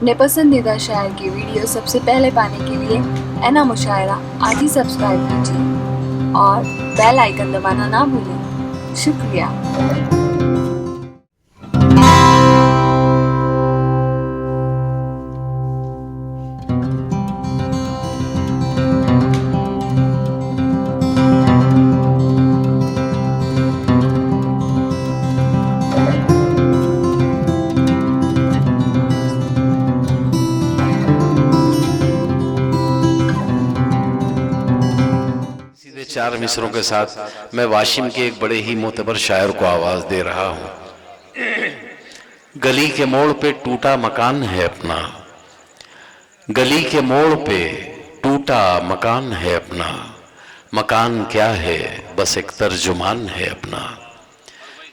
अपने पसंदीदा शायर की वीडियो सबसे पहले पाने के लिए एना मुशायरा आज ही सब्सक्राइब कीजिए और बेल आइकन दबाना ना भूलें। शुक्रिया। सीधे चार मिसरों के साथ मैं वाशिम के एक बड़े ही मोतबर शायर को आवाज दे रहा हूं। गली के मोड़ पे टूटा मकान है अपना, गली के मोड़ पे टूटा मकान है अपना, मकान क्या है बस एक तर्जुमान है अपना।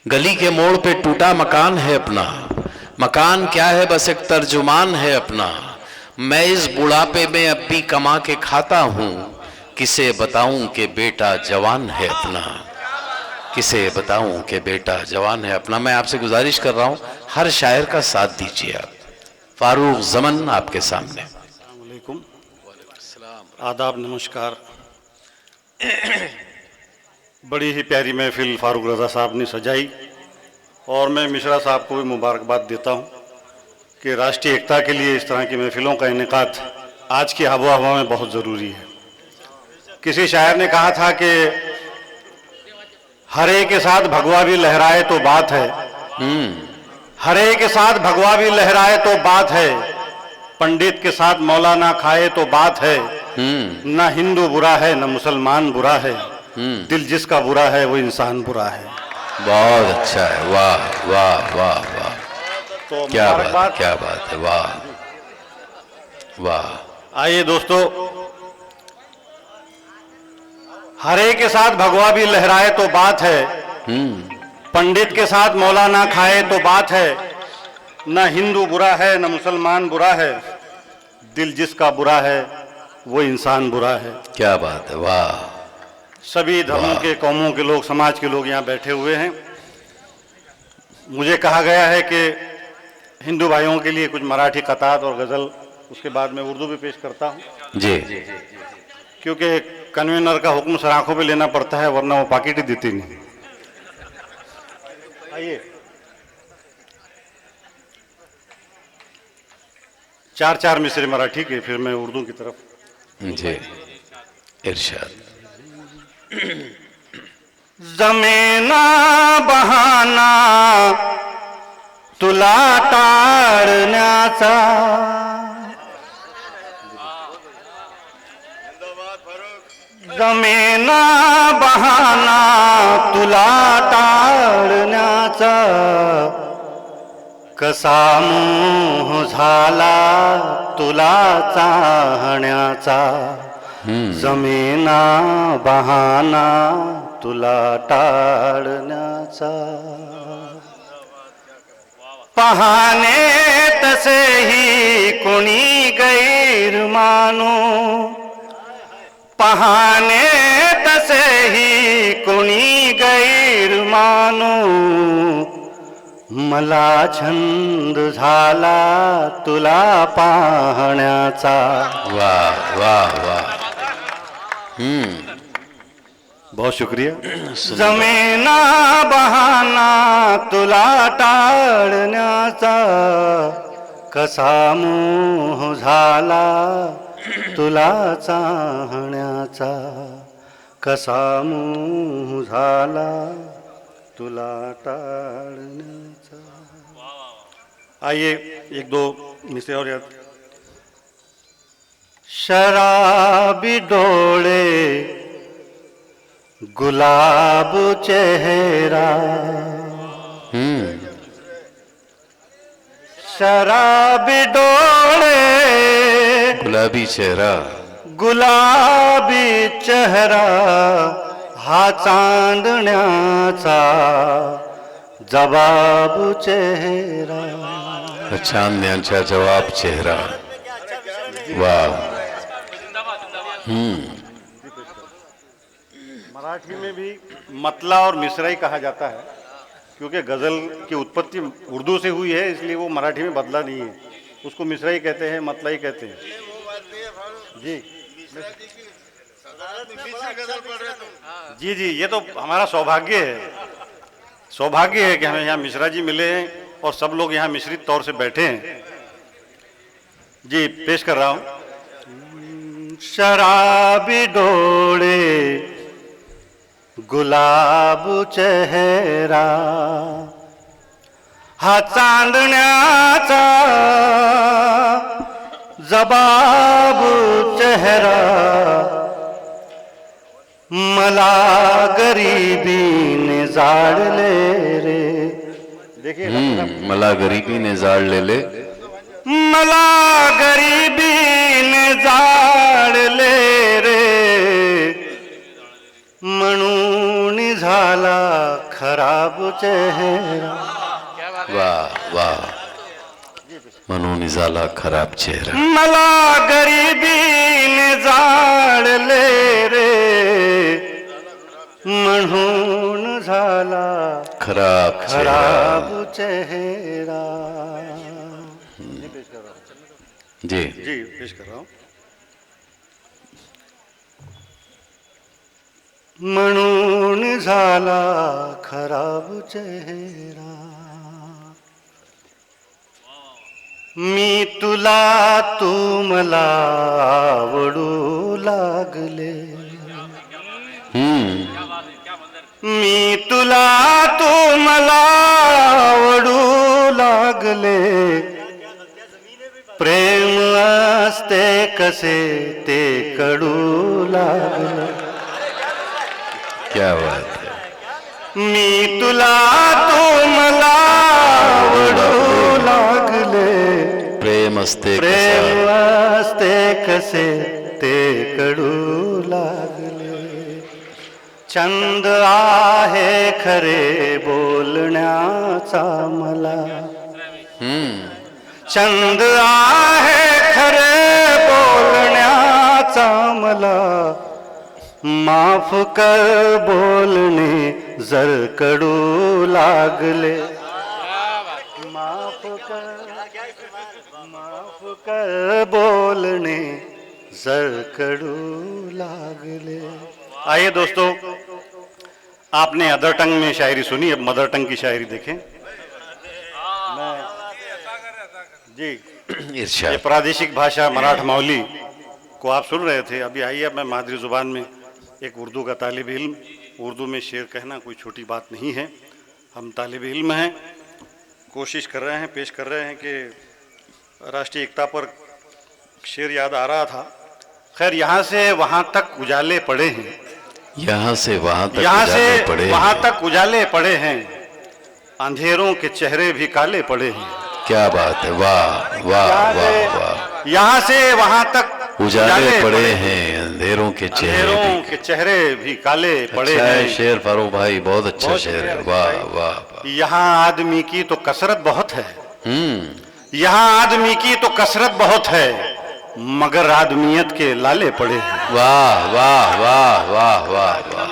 गली के मोड़ पे टूटा मकान है अपना, मकान क्या है बस एक तर्जुमान है अपना। मैं इस बुढ़ापे में अब भी कमा के खाता हूं, किसे बताऊं कि बेटा जवान है अपना, किसे बताऊं कि बेटा जवान है अपना। मैं आपसे गुजारिश कर रहा हूं हर शायर का साथ दीजिए आप। फारूक ज़मन आपके सामने। अस्सलाम वालेकुम, आदाब, नमस्कार। बड़ी ही प्यारी महफिल फारूक रज़ा साहब ने सजाई और मैं मिश्रा साहब को भी मुबारकबाद देता हूं कि राष्ट्रीय एकता के लिए इस तरह की महफिलों का इनेकाद आज की आबो हवा में बहुत ज़रूरी है। किसी शायर ने कहा था कि हरे के साथ भगवा भी लहराए तो बात है, हरे के साथ भगवा भी लहराए तो बात है, पंडित के साथ मौलाना खाए तो बात है। ना हिंदू बुरा है न मुसलमान बुरा है, दिल जिसका बुरा है वो इंसान बुरा है। बहुत अच्छा है, वाह वाह वाह वाह, तो क्या बात है, वाह वाह। आइए दोस्तों, हरे के साथ भगवा भी लहराए तो बात है, पंडित के साथ मौलाना खाए तो बात है। न हिंदू बुरा है न मुसलमान बुरा है, दिल जिसका बुरा है वो इंसान बुरा है। क्या बात है, वाह। सभी धर्मों के, कौमों के लोग, समाज के लोग यहाँ बैठे हुए हैं। मुझे कहा गया है कि हिंदू भाइयों के लिए कुछ मराठी कतात और गज़ल, उसके बाद मैं उर्दू भी पेश करता हूँ जी। क्योंकि कन्वीनर का हुक्म सर आंखों पे लेना पड़ता है, वरना वो पाकिट ही देती नहीं। आइए, चार चार मिसरे मराठी के, फिर मैं उर्दू की तरफ। जी, इरशाद। जमेना बहाना तुला टाळण्याचा, जमेना बहाना तुला टाळण्याचा, कसा मोह झाला तुला चाहण्याचा, जमेना बहाना तुला टाळण्याचा। पाहणे तसेही कोणी गैर मानू, पाहणे तसेही कोणी गैर मानू, मला छंद झाला तुला पाहण्याचा। वाह वाह वाह। बहुत शुक्रिया। जमेना बहाना तुला टाळण्याचा, कसा मोह झाला तुला चाहण्याचा, कसा मोह झाला तुला टाळण्याचा। आइए एक दो मिसरे और याद। शराबी डोळे गुलाब चेहरा, शराबी डोळे गुलाबी चेहरा, गुलाबी चेहरा, हा चांदण्याचा जवाब चेहरा। चांदण्याचा जवाब चेहरा, वाह। मराठी में भी मतला और मिसराई कहा जाता है, क्योंकि गज़ल की उत्पत्ति उर्दू से हुई है, इसलिए वो मराठी में बदला नहीं है। उसको मिश्राई कहते हैं, मतलाई कहते हैं जी। जी जी, ये तो हमारा सौभाग्य है, सौभाग्य है कि हमें यहाँ मिश्रा जी मिले हैं और सब लोग यहाँ मिश्रित तौर से बैठे हैं। जी पेश कर रहा हूँ। शराबी डोळे गुलाब चेहरा, हा चांदण्याचा जबाब चेहरा, मला गरीबीने जाळले रे। देखिए मला गरीबीने जाळलेले, मला गरीबीने जाळले रे, म्हणून झाला खराब चेहरा। वाह वाह, म्हणून झाला खराब चेहरा। मला गरीबीने जाळले रे, म्हणून झाला खराब खराब चेहरा। जी जी पेश कर रहा हूँ। म्हणून झाला खराब चेहरा, मी तुला तू मला आवडू लागले, मी तुला तू मला आवडू लागले, प्रेम असते कसे ते कडू लागले। क्या बात है। मी तुला तू मला आवडू लागले, प्रेम असते प्रेम असते कसे ते कडू लागले। छंद आहे खरे बोलण्याचा मला, छंद आहे खरे बोलण्याचा मला, माफ कर बोलणे जर कडू लागले, माफ कर बोलणे जर कडू लागले। आइए दोस्तों, आपने अदर टंग में शायरी सुनी, अब मदर टंग की शायरी देखें। जी इरशाद। ये प्रादेशिक भाषा मराठ मौली को आप सुन रहे थे। अभी आइए, मैं मादरी जुबान में एक उर्दू का तालिब इल्म, उर्दू में शेर कहना कोई छोटी बात नहीं है। हम तालिब इल्म हैं, कोशिश कर रहे हैं, पेश कर रहे हैं कि राष्ट्रीय एकता पर शेर याद आ रहा था। खैर, यहाँ से वहाँ तक उजाले पड़े हैं, यहाँ से वहाँ तक यहाँ उजाले से पड़े वहाँ हैं। तक उजाले पड़े हैं, अंधेरों के चेहरे भी काले पड़े हैं। क्या बात है, वाह वाह वाह वाह। यहाँ से वहाँ तक उजाले पड़े हैं, अंधेरों के चेहरे अंधेरों भी। के चेहरे भी काले पड़े अच्छा है हैं। शेर फारूक भाई, बहुत अच्छा शेर है। वाह वाह वाह। यहाँ आदमी की तो कसरत बहुत है, यहाँ आदमी की तो कसरत बहुत है, मगर आदमियत के लाले पड़े हैं। वाह वाह वाह वाह वाह वाह,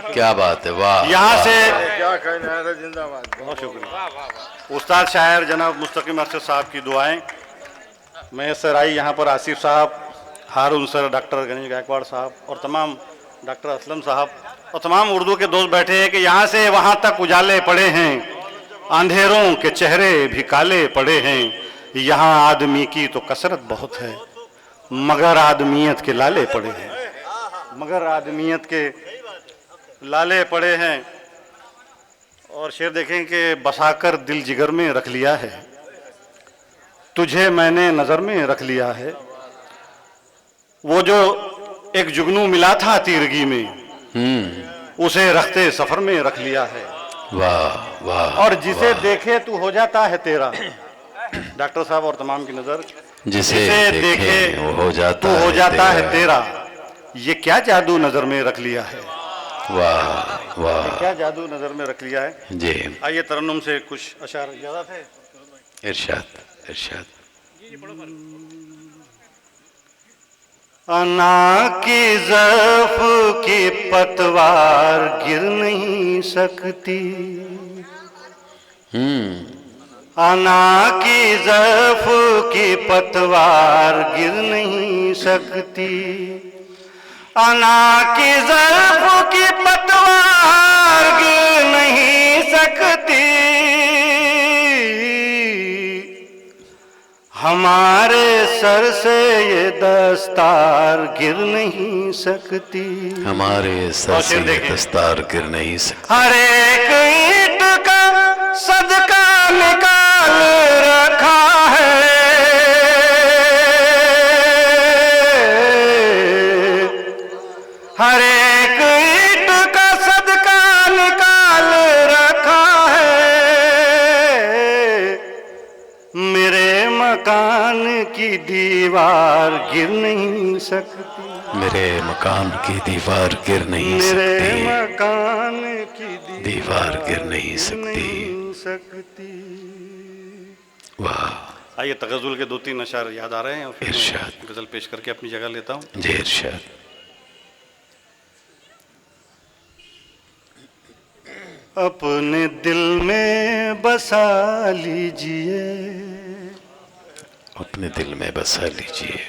क्या बात है, वाह। यहाँ से क्या कहना है, जिंदाबाद। बहुत शुक्रिया। उस्ताद शायर जनाब मुस्तकीम अरशद साहब की दुआएं, मैं सर आई यहाँ पर, आसिफ साहब, हारून सर, डॉक्टर गणेश गायकवाड़ साहब और तमाम डॉक्टर असलम साहब और तमाम उर्दू के दोस्त बैठे हैं कि यहाँ से वहाँ तक उजाले पड़े हैं, अंधेरों के चेहरे भी काले पड़े हैं, यहाँ आदमी की तो कसरत बहुत है, मगर आदमियत के लाले पड़े हैं, मगर आदमियत के लाले पड़े हैं। और शेर देखें कि बसाकर दिल जिगर में रख लिया है, तुझे मैंने नजर में रख लिया है, वो जो एक जुगनू मिला था तीरगी में, उसे रखते सफर में रख लिया है। वाह वाह। और जिसे देखे तू हो जाता है तेरा, डॉक्टर साहब और तमाम की नजर, जिसे देखे वो हो तू हो जाता है तेरा, ये क्या जादू नजर में रख लिया है। वाह वाह, क्या जादू नजर में रख लिया है। जी आइए तरन्नुम से कुछ अशार ज्यादा थे। इरशाद इरशाद। अना की ज़र्फ की पतवार गिर नहीं सकती, अना की ज़र्फ की पतवार गिर नहीं सकती, अना की ज़र्फ की पतवार गिर नहीं सकती, हमारे सर से ये दस्तार गिर नहीं सकती, हमारे सर से ये दस्तार गिर नहीं सकती। हर एक ईंट का सदका निकाल रखा है, हर एक ईंट का सदका निकाल रखा है, मेरे मकान की दीवार गिर नहीं सकती, मेरे मकान की दीवार गिर नहीं मेरे सकती, मकान की दीवार गिर नहीं सकती। वाह। आइए तगज़ुल के 2-3 अशार याद आ रहे हैं और फिर इरशाद। मैं गज़ल पेश करके अपनी जगह लेता हूँ। जी इरशाद। अपने दिल में बसा लीजिए, अपने दिल में बसा लीजिए,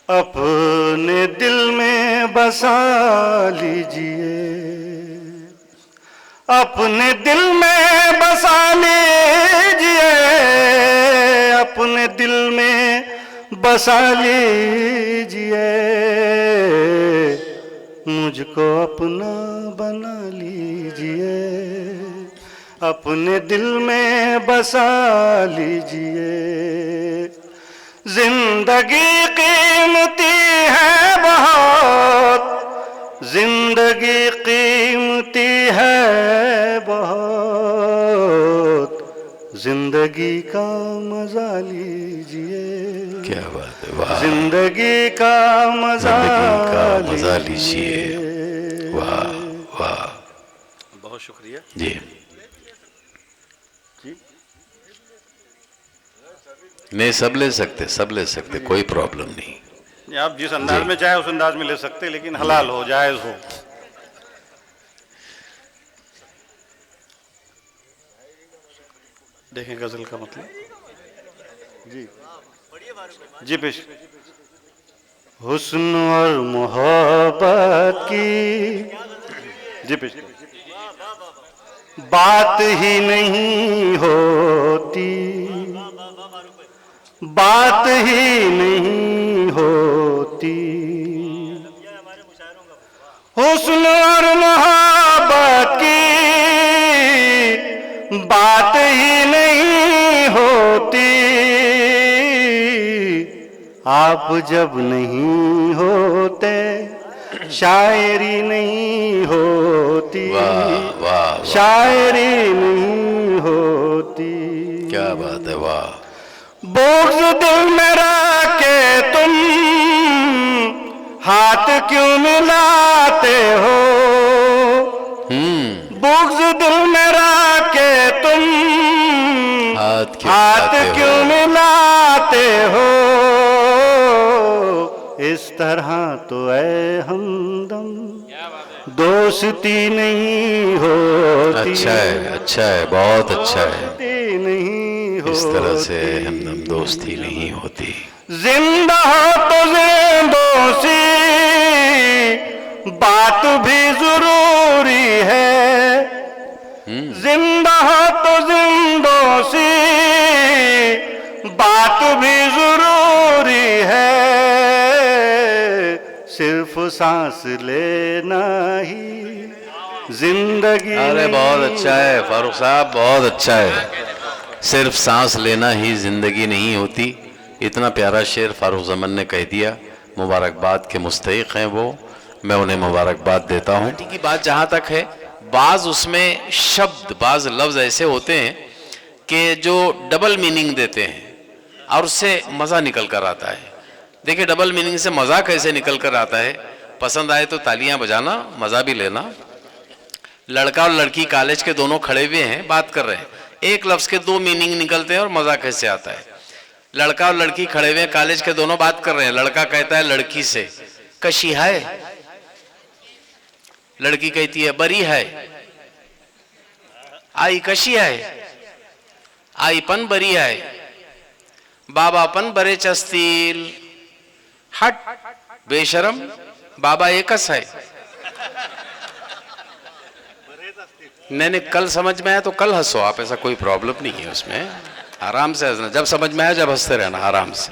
अपने दिल में बसा लीजिए, अपने दिल में बसा लीजिए, अपने दिल में बसा लीजिए, मुझको अपना बना लीजिए, अपने दिल में बसा लीजिए, जिंदगी कीमती है बहुत, जिंदगी कीमती है बहुत, जिंदगी का मजा लीजिए, क्या बात है। वाह। जिंदगी का मजा लीजिए। वाह वाह। बहुत शुक्रिया जी। नहीं, सब ले सकते, सब ले सकते, कोई प्रॉब्लम नहीं। आप जिस अंदाज में चाहे उस अंदाज में ले सकते, लेकिन हलाल हो, जायज हो। देखें गजल का मतलब। जी जी पेश। हुस्न और मोहब्बत की जी पेश बात ही नहीं होती, बात ही नहीं होती, हुस्न और मोहब्बत की बात ही नहीं होती, आप जब नहीं होते शायरी नहीं होती, वाह वाह। शायरी नहीं होती। क्या बात है। वाह। बोझ दिल में रखे तुम हाथ क्यों मिलाते हो, बोझ दिल में रखे तुम हाथ क्यों मिलाते हो, इस तरह तो ऐ हमदम दोस्ती नहीं होती। अच्छा है, अच्छा है, बहुत अच्छा है। नहीं होती, इस तरह से हमदम दोस्ती नहीं होती। जिंदा हो तो जिंदों सी बात भी जरूरी है, जिंदा हो तो जिंदों सी बात भी जरूरी है, सिर्फ सांस लेना ही जिंदगी। अरे बहुत अच्छा है फारूक साहब, बहुत अच्छा है। सिर्फ सांस लेना ही जिंदगी नहीं होती। इतना प्यारा शेर फारूक ज़मान ने कह दिया। मुबारकबाद के मुस्तहिक हैं वो, मैं उन्हें मुबारकबाद देता हूँ। की बात जहाँ तक है, बाज़ उसमें शब्द, बाज़ लफ्ज़ ऐसे होते हैं कि जो डबल मीनिंग देते हैं और उससे मज़ा निकल कर आता है। देखिए डबल मीनिंग से मज़ा कैसे निकल कर आता है। पसंद आए तो तालियां बजाना, मज़ा भी लेना। लड़का और लड़की कॉलेज के दोनों खड़े हुए हैं, बात कर रहे हैं, एक लफ्ज़ के दो मीनिंग निकलते हैं और मज़ा कैसे आता है। लड़का और लड़की खड़े हुए हैं, कॉलेज के दोनों बात कर रहे हैं। लड़का कहता है लड़की से कशी है, लड़की कहती है बरी है। आई कशी आहे? आई पण बरी आहे, बाबा पण बरेच असतील. हट बेशरम, बाबा एकच है. नहीं नहीं, कल समझ में आया तो कल हंसो आप, ऐसा कोई प्रॉब्लम नहीं है उसमें. आराम से हंसना, जब समझ में आया जब हंसते रहना आराम से.